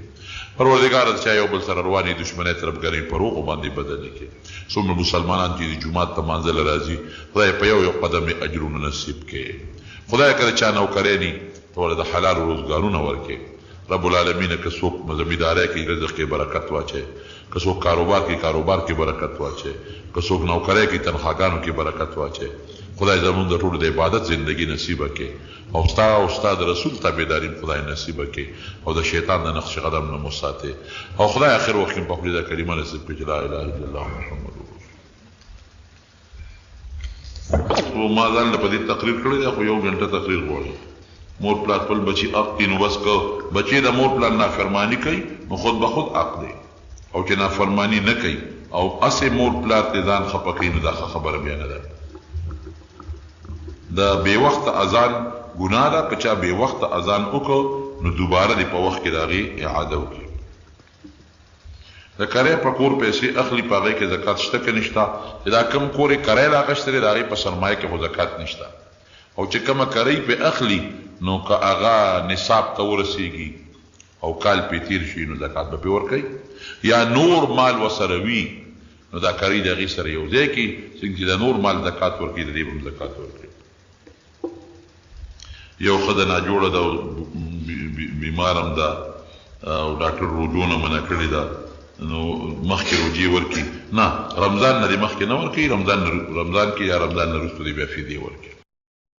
پروردګار د چا یو بل سره روانې دشمنۍ طرفګرۍ په روغو باندې بدلې کړي. څومره مسلمانان چې د جومات ته مانځله راځي خدای په یو قدم یې اجرونه نصیب کړي. خدای که د چا نوکری ني ته ورله د حلالو روزګارونه ورکړي. رب العالمین که څوک زمینداری کوي رزق کې برکت واچوي، که څوک کاروبار کوي کاروبار کې برکت واچوي، که څوک نوکری کوي تنخواګانو کې برکت واچوي. خدای زموږ د ټولو د عبادت زندگی نصیبه کړي او ستا د رسول تابعداري خدای نصیبه کړي او د شیطان د نقش قدم نه مو ساتي. او خدای آخر وخت کې په خپل د کلمه نصیب کړي چې لا اله الا الله محمد رسول الله. ما ځان له په دې تقریر کړی دی، خو 1 غنټه تقریر غواړي. مور پلار خپل بچي حق دي، نو بس که بچي د مور پلار نافرماني کوي نو خود به خود حق دی، او چې نافرماني نه کوي او اسې مور پلار ته ځان خفه کوي نو دا خبره بیا نه ده. د بې وخته اذان ګناه ده. که چا بې وخته اذان وکړو نو دوباره دې په وخت کې د هغې اعاده وکړي. د کرۍ په کور پیسې اخلي، په هغې کې زکات شته که نشته؟ چې دا کوم کور یې کرۍ راغشتی دی د هغې په سرمایه کې خو زکات نشته. او چې کومه کرۍ پې اخلي نو که هغه نصاب ته ورسېږي او کال پې تیر شي نو زکات به پې ورکوي، یا نور مال ورسره وي نو دا کرۍ د هغې سره یو ځای کړي، څنګه چې د نور مال زکات ورکوي د دې به هم زکات ورکوي. یو ښځه ناجوړه ده او بیمار هم ده او ډاکټر روجو نه منع کړې ده نو مخکې روجې ورکړي؟ نه، رمضان نه دې مخکې نه ورکوي، رمضان کې یا رمضان نه وروسته دې بیا فدیې ورکړي.